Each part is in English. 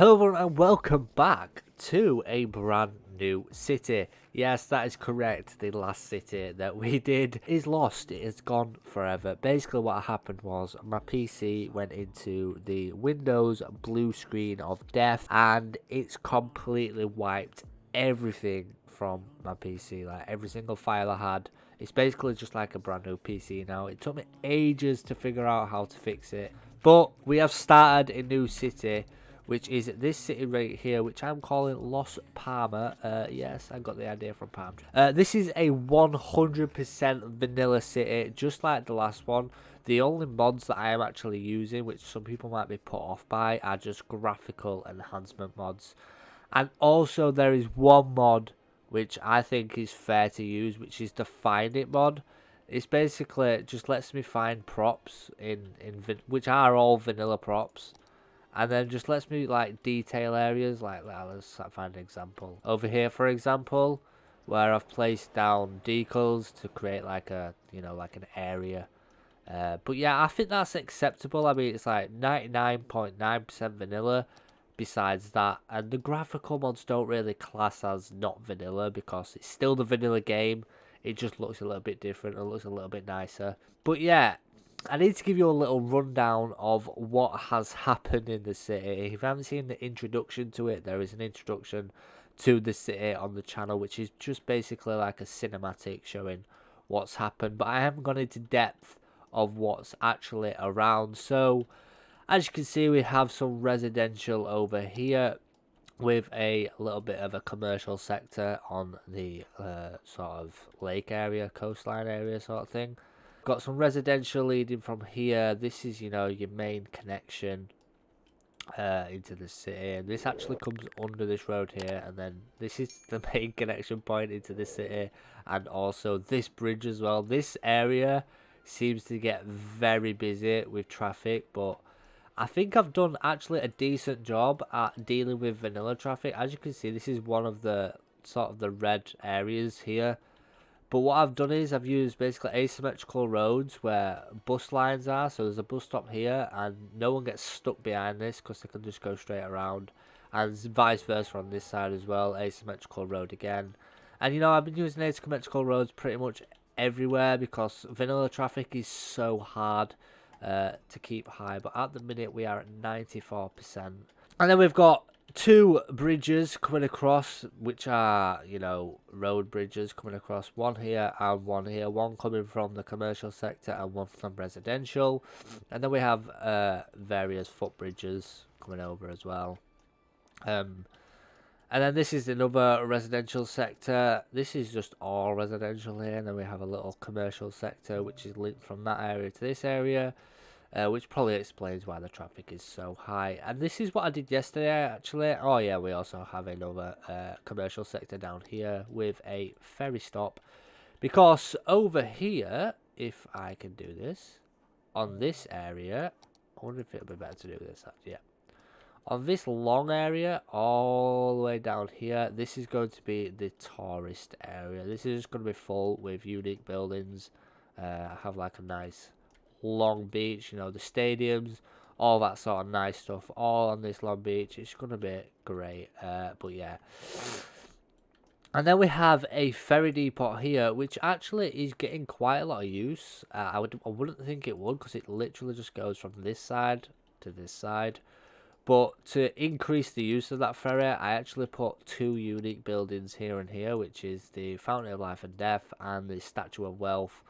Hello everyone and welcome back to a brand new city. Yes, that is correct. The last city that we did is lost. It is gone forever. Basically what happened was my PC went into the Windows blue screen of death and it's completely wiped everything from my PC. Like every single file I had. It's basically just like a brand new PC now. It took me ages to figure out how to fix it. But we have started a new city, which is this city right here, which I'm calling Los Palma. Yes, I got the idea from Palm. This is a 100% vanilla city, just like the last one. The only mods that I am actually using, which some people might be put off by, are just graphical enhancement mods. And also there is one mod which I think is fair to use, which is the Find It mod. It's basically just lets me find props which are all vanilla props, and then just lets me like detail areas. Like let's find an example over here, for example, where I've placed down decals to create like a like an area. But yeah, I think that's acceptable. I mean, it's like 99.9% vanilla. Besides that, and the graphical mods don't really class as not vanilla because it's still the vanilla game. It just looks a little bit different and looks a little bit nicer. But yeah, I need to give you a little rundown of what has happened in the city. If you haven't seen the introduction to it, there is an introduction to the city on the channel, which is just basically like a cinematic showing what's happened. But I haven't gone into depth of what's actually around. So as you can see, we have some residential over here with a little bit of a commercial sector on the sort of lake area, coastline area sort of thing. Got some residential leading from here. This is, your main connection into the city. And this actually comes under this road here. And then this is the main connection point into the city. And also this bridge as well. This area seems to get very busy with traffic, but I think I've done actually a decent job at dealing with vanilla traffic. As you can see, this is one of the sort of the red areas here. But what I've done is I've used basically asymmetrical roads where bus lines are. So there's a bus stop here and no one gets stuck behind this because they can just go straight around. And vice versa on this side as well, asymmetrical road again. And I've been using asymmetrical roads pretty much everywhere because vanilla traffic is so hard to keep high. But at the minute we are at 94%. And then we've got two bridges coming across, which are, road bridges coming across. One here and one here. One coming from the commercial sector and one from residential. And then we have various footbridges coming over as well. And then this is another residential sector. This is just all residential here. And then we have a little commercial sector, which is linked from that area to this area. Which probably explains why the traffic is so high. And this is what I did yesterday, actually. Oh, yeah, we also have another commercial sector down here with a ferry stop. Because over here, if I can do this, on this area, I wonder if it'll be better to do this, actually. Yeah. On this long area, all the way down here, this is going to be the tourist area. This is just going to be full with unique buildings. Have like a nice long beach, the stadiums, all that sort of nice stuff, all on this long beach. It's gonna be great. But yeah, and then we have a ferry depot here, which actually is getting quite a lot of use. I wouldn't think it would, because it literally just goes from this side to this side. But to increase the use of that ferry, I actually put two unique buildings here and here, which is the Fountain of Life and Death and the Statue of Wealth,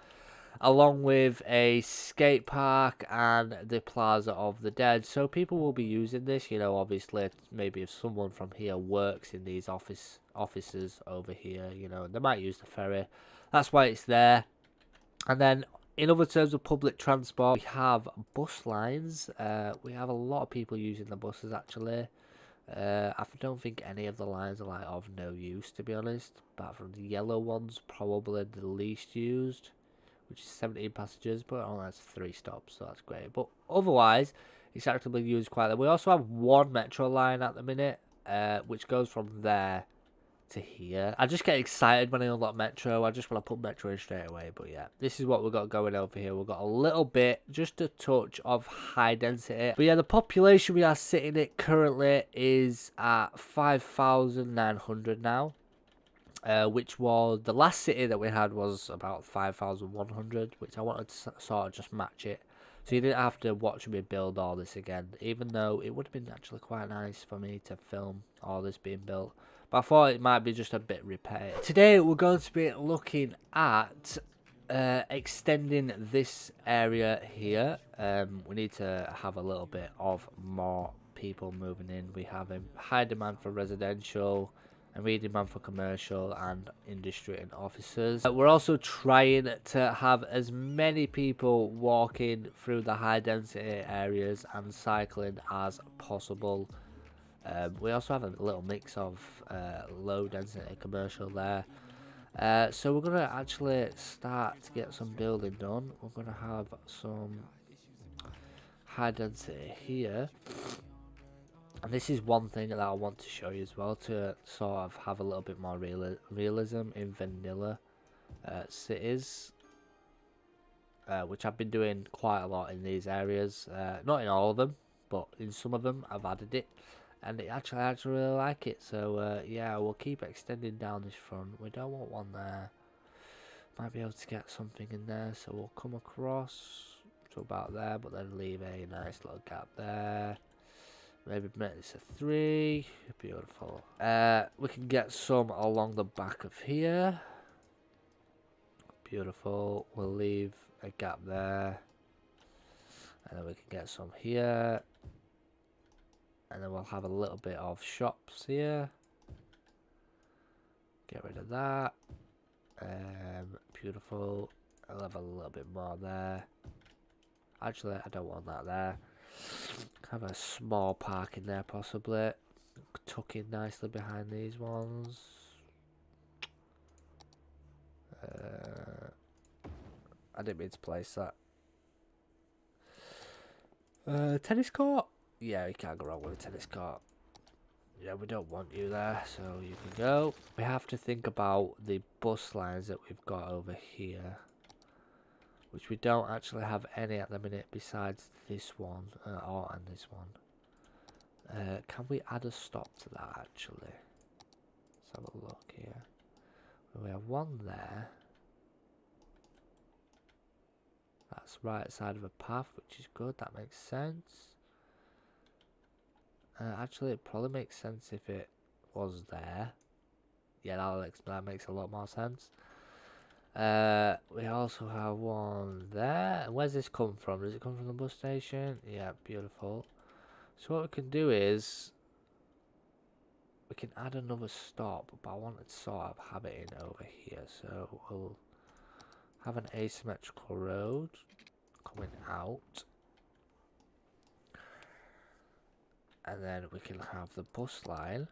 along with a skate park and the Plaza of the Dead. So people will be using this, obviously, maybe if someone from here works in these offices over here, they might use the ferry. That's why it's there. And then in other terms of public transport, we have bus lines. We have a lot of people using the buses, actually. I don't think any of the lines are like of no use, to be honest, apart from the yellow ones, probably the least used, which is 17 passengers, but only has 3 stops, so that's great. But otherwise, it's actually been used quite a lot. We also have one metro line at the minute, which goes from there to here. I just get excited when I unlock Metro. I just want to put Metro in straight away. But yeah, this is what we've got going over here. We've got a little bit, just a touch of high density. But yeah, the population we are sitting at currently is at 5,900 now. Which was the last city that we had was about 5,100, which I wanted to sort of just match it. So you didn't have to watch me build all this again, even though it would have been actually quite nice for me to film all this being built. But I thought it might be just a bit repetitive. Today we're going to be looking at extending this area here. We need to have a little bit of more people moving in. We have a high demand for residential, and we demand for commercial and industry and offices. We're also trying to have as many people walking through the high density areas and cycling as possible. We also have a little mix of low density commercial there. So we're going to actually start to get some building done. We're going to have some high density here. And this is one thing that I want to show you as well, to sort of have a little bit more realism in vanilla cities, which I've been doing quite a lot in these areas. Not in all of them, but in some of them I've added it, and I actually really like it. So yeah, we'll keep extending down this front. We don't want one there. Might be able to get something in there, so we'll come across to about there, but then leave a nice little gap there. Maybe make this a 3. Beautiful. We can get some along the back of here. Beautiful. We'll leave a gap there. And then we can get some here. And then we'll have a little bit of shops here. Get rid of that. Beautiful. I'll have a little bit more there. Actually, I don't want that there. Have a small park in there possibly. Tuck in nicely behind these ones. I didn't mean to place that. Tennis court? Yeah, you can't go wrong with a tennis court. Yeah, we don't want you there, so you can go. We have to think about the bus lines that we've got over here, which we don't actually have any at the minute besides this one, and this one. Can we add a stop to that actually? Let's have a look here. We have one there. That's right side of a path, which is good. That makes sense. Actually, it probably makes sense if it was there. Yeah, that makes a lot more sense. We also have one there. Where's this come from? Does it come from the bus station? Yeah, beautiful. So what we can do is we can add another stop, but I want to sort of have it in over here. So we'll have an asymmetrical road coming out, and then we can have the bus line.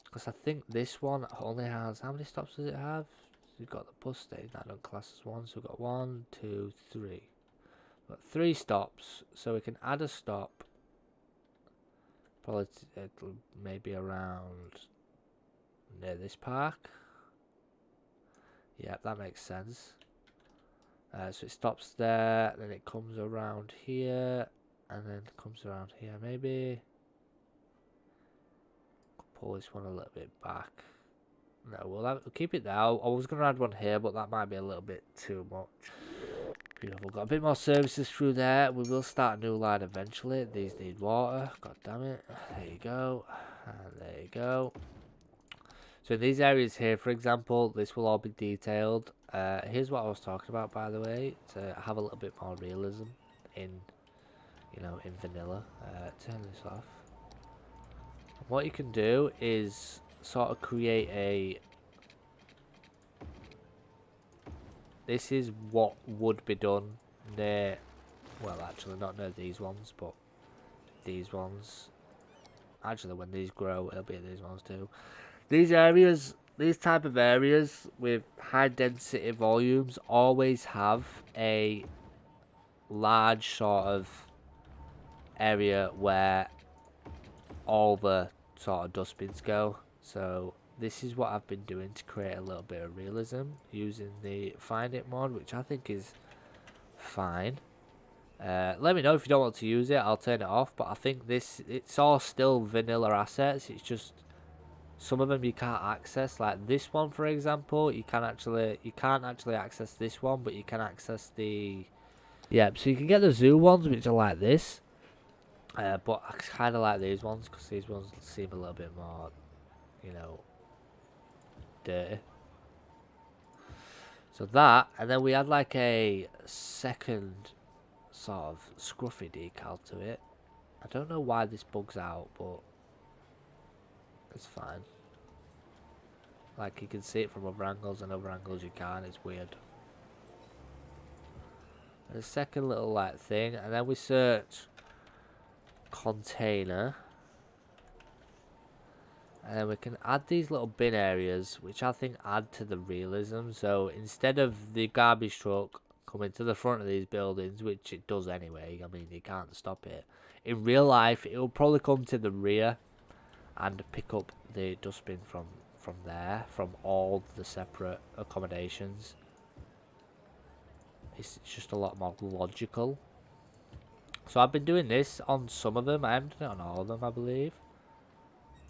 Because I think this one only has, how many stops does it have? So we've got the bus station, that don't class as one, so we've got 1, 2, 3. We've got 3 stops, so we can add a stop. Probably it'll maybe around near this park. Yep, that makes sense. So it stops there, then it comes around here, and then comes around here maybe. Pull this one a little bit back. No, we'll keep it there. I was going to add one here, but that might be a little bit too much. Beautiful. Got a bit more services through there. We will start a new line eventually. These need water. God damn it. There you go. And there you go. So in these areas here, for example, this will all be detailed. Here's what I was talking about, by the way, to have a little bit more realism in, in vanilla. Turn this off. What you can do is sort of create a... This is what would be done near... Well, actually, not near these ones, but these ones. Actually, when these grow, it'll be these ones too. These areas, these type of areas with high density volumes always have a large sort of area where all the sort of dustbins go. So this is what I've been doing to create a little bit of realism using the Find It mod, which I think is fine. Let me know if you don't want to use it, I'll turn it off, but I think it's all still vanilla assets. It's just some of them you can't access, like this one for example. You can't actually access this one, but you can access the, yeah, so you can get the zoo ones, which are like this, but I kind of like these ones because these ones seem a little bit more, you know, dirty. So that, and then we had like a second sort of scruffy decal to it. I don't know why this bugs out, but it's fine. Like you can see it from other angles, and other angles you can't. It's weird. And a second little like thing, and then we search container, and then we can add these little bin areas, which I think add to the realism. So instead of the garbage truck coming to the front of these buildings, which it does anyway, I mean you can't stop it, in real life it will probably come to the rear and pick up the dustbin from there, from all the separate accommodations. It's just a lot more logical. So I've been doing this on some of them. I haven't done it on all of them, I believe,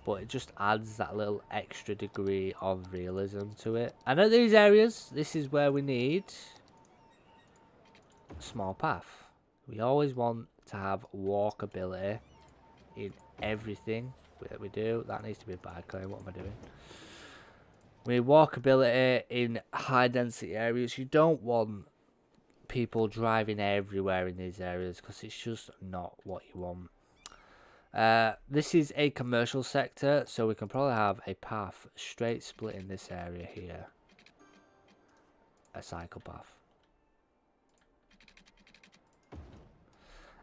but it just adds that little extra degree of realism to it. And at these areas, this is where we need a small path. We always want to have walkability in everything that we do. That needs to be a bike lane. What am I doing? We need walkability in high density areas. You don't want people driving everywhere in these areas because it's just not what you want. This is a commercial sector, so we can probably have a path straight split in this area here. A cycle path.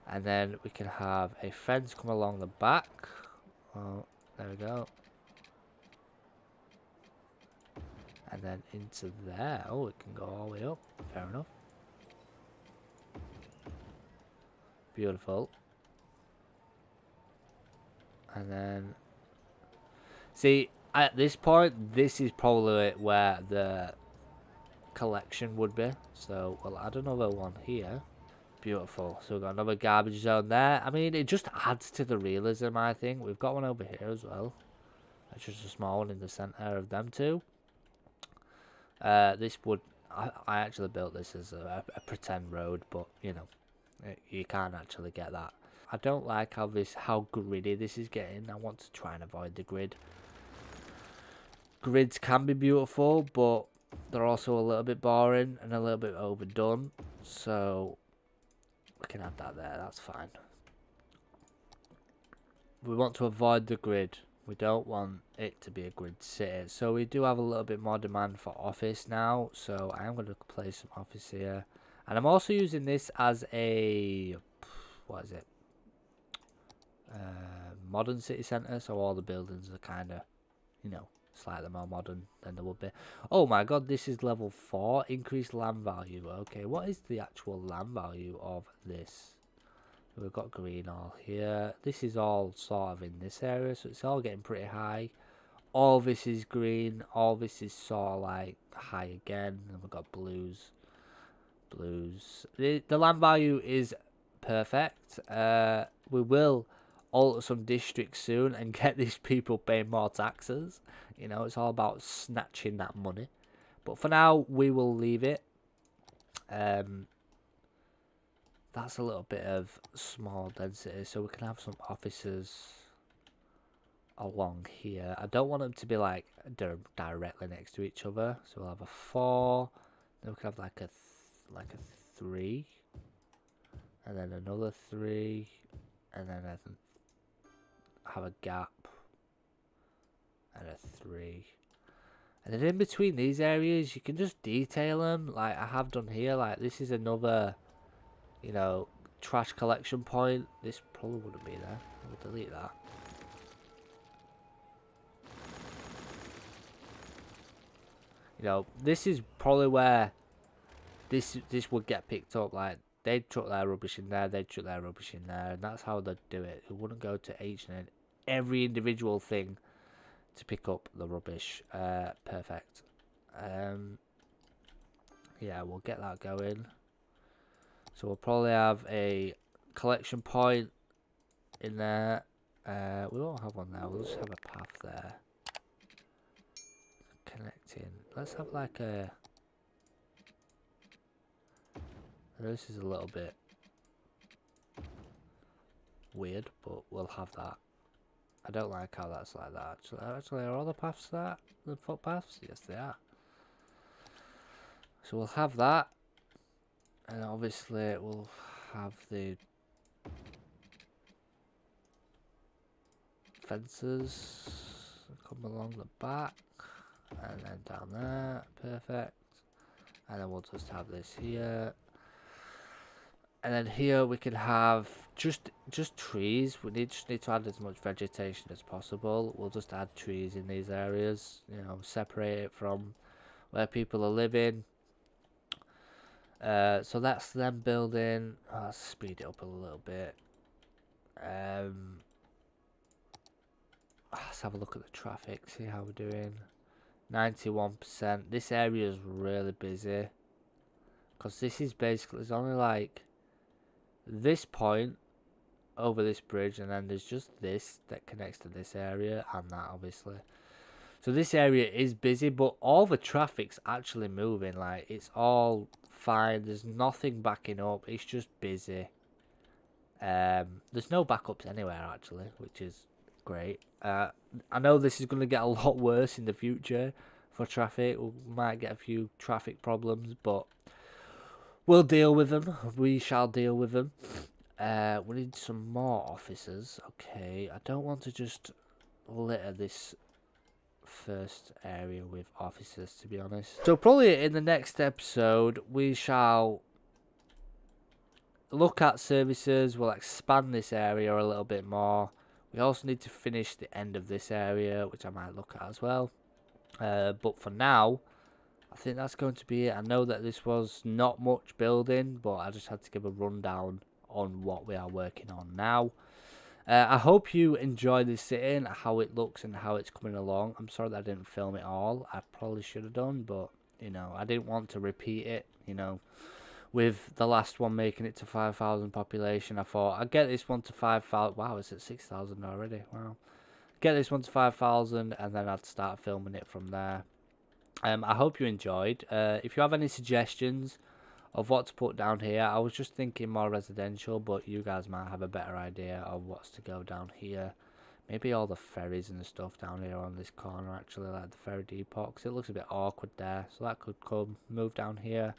And then we can have a fence come along the back. Oh, there we go. And then into there. Oh, it can go all the way up. Fair enough. Beautiful. And then, see, at this point, this is probably where the collection would be. So we'll add another one here. Beautiful. So we've got another garbage zone there. I mean, it just adds to the realism, I think. We've got one over here as well. That's just a small one in the center of them two. This would, I actually built this as a pretend road, but you know, you can't actually get that. I don't like how gritty this is getting. I want to try and avoid the grid. Grids can be beautiful, but they're also a little bit boring and a little bit overdone. So we can add that there. That's fine. We want to avoid the grid. We don't want it to be a grid city. So we do have a little bit more demand for office now. So I am going to place some office here. And I'm also using this as a, what is it? Modern city centre. So all the buildings are kind of, you know, slightly more modern than they would be. Oh my god, this is level 4. Increased land value. Okay, what is the actual land value of this? We've got green all here. This is all sort of in this area, so it's all getting pretty high. All this is green. All this is sort of like high again. And we've got blues. The land value is perfect. We will alter some districts soon and get these people paying more taxes. You know, it's all about snatching that money. But for now, we will leave it. That's a little bit of small density, so we can have some offices along here. I don't want them to be like directly next to each other, so we'll have a 4. Then we can have like a 3, and then another 3, and then have a gap and a 3. And then in between these areas, you can just detail them, like I have done here. Like this is another, you know, trash collection point. This probably wouldn't be there. We'll delete that. You know, this is probably where this would get picked up. Like they'd chuck their rubbish in there, they'd chuck their rubbish in there, and that's how they'd do it. It wouldn't go to each and every individual thing to pick up the rubbish. Perfect. Yeah, we'll get that going. So we'll probably have a collection point in there. We won't have one there. We'll just have a path there. Connecting. Let's have like a... This is a little bit weird, but we'll have that. I don't like how that's like that. Actually, are all the paths that? The footpaths? Yes, they are. So we'll have that. And obviously we'll have the fences come along the back. And then down there. Perfect. And then we'll just have this here. And then here we can have just trees. We just need to add as much vegetation as possible. We'll just add trees in these areas, you know, separate it from where people are living. So that's them building. Let's speed it up a little bit. Let's have a look at the traffic, see how we're doing. 91%. This area is really busy. Because this is basically, it's only like this point over this bridge, and then there's just this that connects to this area and that, obviously. So this area is busy, but all the traffic's actually moving. Like, it's all fine. There's nothing backing up. It's just busy. There's no backups anywhere actually, which is great. I know this is going to get a lot worse in the future for traffic. We might get a few traffic problems, but we'll deal with them. We shall deal with them. We need some more officers. Okay, I don't want to just litter this first area with officers, to be honest. So probably in the next episode we shall look at services. We'll expand this area a little bit more. We also need to finish the end of this area, which I might look at as well. But for now, I think that's going to be it. I know that this was not much building, but I just had to give a rundown on what we are working on now. I hope you enjoy this sitting, how it looks and how it's coming along. I'm sorry that I didn't film it all. I probably should have done, but, you know, I didn't want to repeat it, you know. With the last one making it to 5,000 population, I thought I'd get this one to 5,000. Wow, it's at 6,000 already. Wow. Get this one to 5,000 and then I'd start filming it from there. I hope you enjoyed. If you have any suggestions of what to put down here, I was just thinking more residential, but you guys might have a better idea of what's to go down here. Maybe all the ferries and stuff down here on this corner, actually, like the ferry depot, 'cause it looks a bit awkward there, so that could come move down here.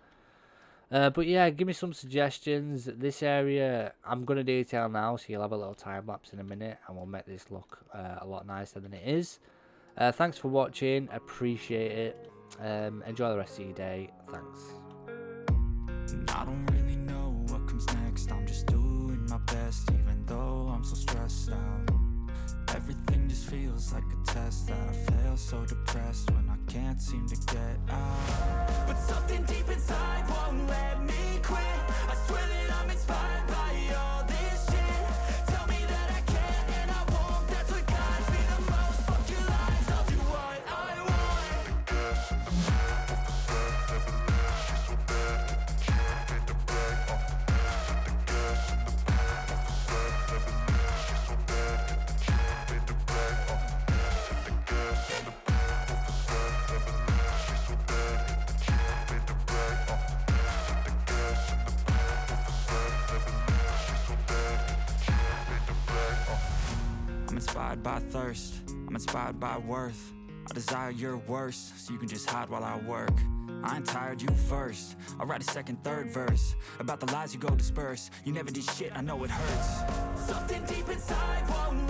But yeah, give me some suggestions. This area I'm going to detail now, so you'll have a little time lapse in a minute, and we'll make this look a lot nicer than it is. Thanks for watching, appreciate it. Enjoy the rest of your day. Thanks. I don't really know what comes next. I'm just doing my best, even though I'm so stressed out. Everything just feels like a test that I fail, so depressed when I can't seem to get out. But something deep inside won't let me quit. I swear that I'm inspired by all this shit. Tell me that I can and I won't. That's what guides me the most. Fuck your lies, I'll do what I want. I'm inspired by thirst, I'm inspired by worth. I desire your worst, so you can just hide while I work. I ain't tired, you first. I'll write a second, third verse about the lies you go disperse. You never did shit, I know it hurts. Something deep inside won't